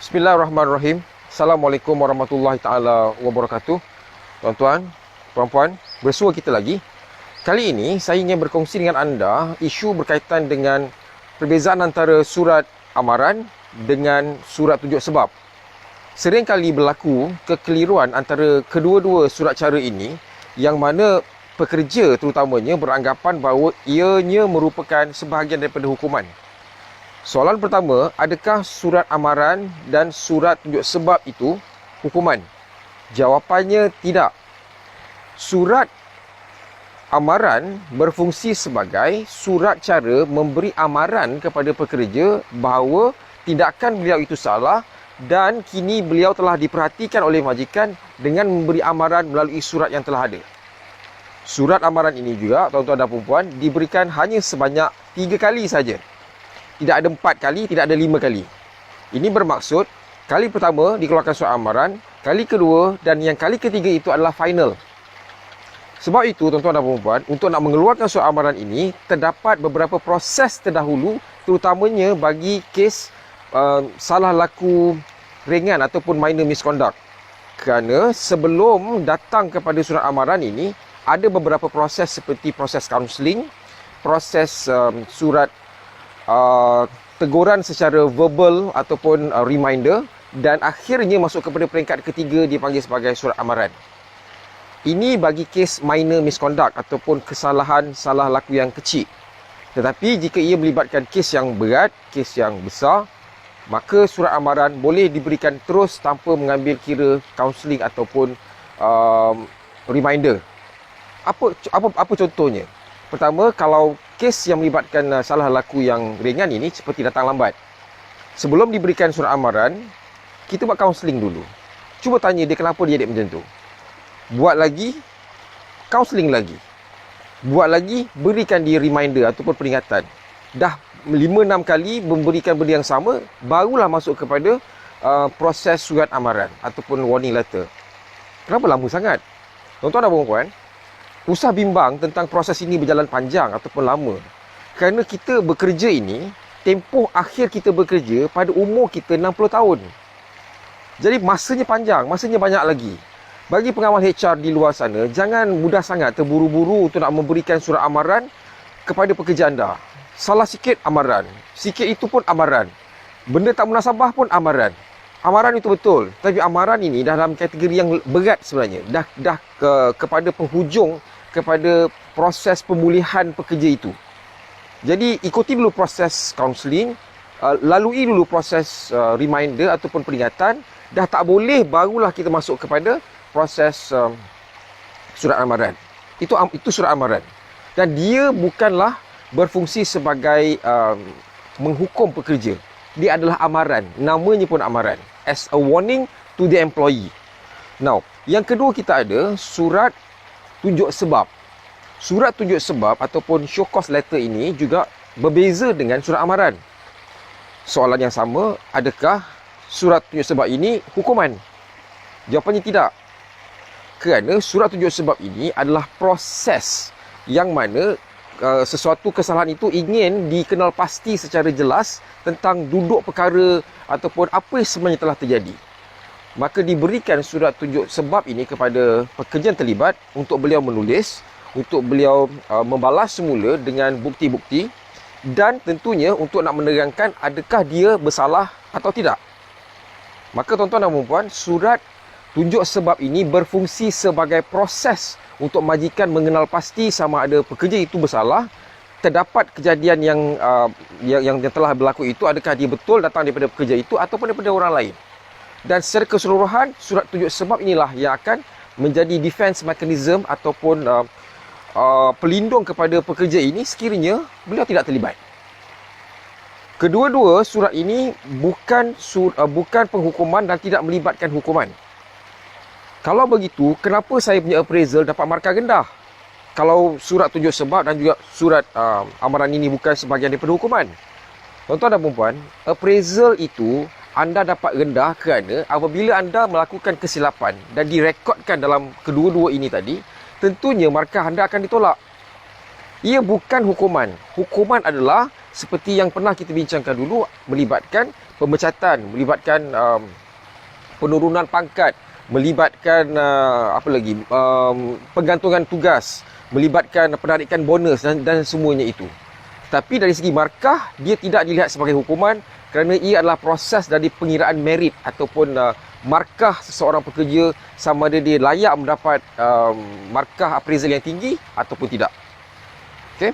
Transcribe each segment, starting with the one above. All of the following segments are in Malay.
Bismillahirrahmanirrahim. Assalamualaikum warahmatullahi taala wabarakatuh. Tuan-tuan, puan-puan, bersua kita lagi. Kali ini saya ingin berkongsi dengan anda isu berkaitan dengan perbezaan antara surat amaran dengan surat tunjuk sebab. Sering kali berlaku kekeliruan antara kedua-dua surat cara ini, yang mana pekerja terutamanya beranggapan bahawa ianya merupakan sebahagian daripada hukuman. Soalan pertama, adakah surat amaran dan surat tunjuk sebab itu hukuman? Jawapannya tidak. Surat amaran berfungsi sebagai surat cara memberi amaran kepada pekerja bahawa tindakan beliau itu salah dan kini beliau telah diperhatikan oleh majikan dengan memberi amaran melalui surat yang telah ada. Surat amaran ini juga, tuan-tuan dan puan-puan, diberikan hanya sebanyak 3 kali saja. Tidak ada 4 kali, tidak ada 5 kali. Ini bermaksud, kali pertama dikeluarkan surat amaran, kali kedua dan yang kali ketiga itu adalah final. Sebab itu, tuan-tuan dan puan-puan, untuk nak mengeluarkan surat amaran ini, terdapat beberapa proses terdahulu, terutamanya bagi kes salah laku ringan ataupun minor misconduct. Kerana sebelum datang kepada surat amaran ini, ada beberapa proses seperti proses kaunseling, proses surat teguran secara verbal ataupun reminder, dan akhirnya masuk kepada peringkat ketiga dipanggil sebagai surat amaran. Ini bagi kes minor misconduct ataupun kesalahan salah laku yang kecil. Tetapi jika ia melibatkan kes yang berat, kes yang besar, maka surat amaran boleh diberikan terus tanpa mengambil kira kaunseling ataupun reminder. Apa contohnya? Pertama, kalau kes yang melibatkan salah laku yang ringan ini seperti datang lambat. Sebelum diberikan surat amaran, kita buat kaunseling dulu. Cuba tanya dia kenapa dia jadi macam tu. Buat lagi, kaunseling lagi. Buat lagi, berikan dia reminder ataupun peringatan. Dah 5-6 kali memberikan benda yang sama, barulah masuk kepada proses surat amaran ataupun warning letter. Kenapa lama sangat? Tuan-tuan dan puan-puan, usah bimbang tentang proses ini berjalan panjang ataupun lama. Kerana kita bekerja ini, tempoh akhir kita bekerja pada umur kita 60 tahun. Jadi masanya panjang, masanya banyak lagi. Bagi pengawal HR di luar sana, jangan mudah sangat terburu-buru untuk nak memberikan surat amaran kepada pekerja anda. Salah sikit amaran, sikit itu pun amaran. Benda tak munasabah pun amaran. Amaran itu betul, tapi amaran ini dah dalam kategori yang berat sebenarnya. Dah kepada penghujung kepada proses pemulihan pekerja itu. Jadi ikuti dulu proses kaunseling, lalui dulu proses reminder ataupun peringatan. Dah tak boleh, barulah kita masuk kepada proses surat amaran. Itu surat amaran. Dan dia bukanlah berfungsi sebagai menghukum pekerja. Dia adalah amaran. Namanya pun amaran. As a warning to the employee. Now, yang kedua kita ada surat tunjuk sebab. Surat tunjuk sebab ataupun show cause letter ini juga berbeza dengan surat amaran. Soalan yang sama, adakah surat tunjuk sebab ini hukuman? Jawapannya tidak. Kerana surat tunjuk sebab ini adalah proses yang mana sesuatu kesalahan itu ingin dikenal pasti secara jelas tentang duduk perkara ataupun apa yang sebenarnya telah terjadi. Maka diberikan surat tunjuk sebab ini kepada pekerja yang terlibat untuk beliau menulis, untuk beliau membalas semula dengan bukti-bukti, dan tentunya untuk nak menerangkan adakah dia bersalah atau tidak. Maka tuan-tuan dan puan-puan, surat tunjuk sebab ini berfungsi sebagai proses untuk majikan mengenal pasti sama ada pekerja itu bersalah, terdapat kejadian yang telah berlaku itu, adakah dia betul datang daripada pekerja itu ataupun daripada orang lain. Dan secara keseluruhan, surat tunjuk sebab inilah yang akan menjadi defense mechanism ataupun pelindung kepada pekerja ini sekiranya beliau tidak terlibat. Kedua-dua surat ini bukan penghukuman dan tidak melibatkan hukuman. Kalau begitu, kenapa saya punya appraisal dapat markah rendah? Kalau surat tunjuk sebab dan juga surat amaran ini bukan sebahagian daripada hukuman. Tuan-tuan dan puan-puan, appraisal itu anda dapat rendah kerana apabila anda melakukan kesilapan dan direkodkan dalam kedua-dua ini tadi, tentunya markah anda akan ditolak. Ia bukan hukuman. Hukuman adalah seperti yang pernah kita bincangkan dulu, melibatkan pemecatan, melibatkan penurunan pangkat, melibatkan penggantungan tugas, melibatkan penarikan bonus dan semuanya itu. Tapi dari segi markah, dia tidak dilihat sebagai hukuman kerana ia adalah proses dari pengiraan merit ataupun markah seseorang pekerja, sama ada dia layak mendapat markah appraisal yang tinggi ataupun tidak. Okey.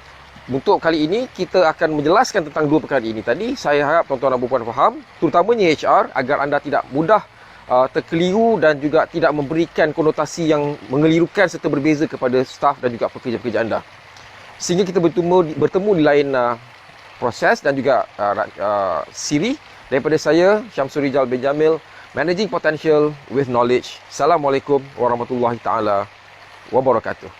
Untuk kali ini kita akan menjelaskan tentang dua perkara ini tadi. Saya harap tuan-tuan dan puan faham, terutamanya HR, agar anda tidak mudah terkeliru dan juga tidak memberikan konotasi yang mengelirukan serta berbeza kepada staf dan juga pekerja-pekerja anda. Sehingga kita bertemu di lain proses dan juga siri. Daripada saya, Syamsul Rijal bin Jamil, Managing Potential with Knowledge. Assalamualaikum warahmatullahi taala wabarakatuh.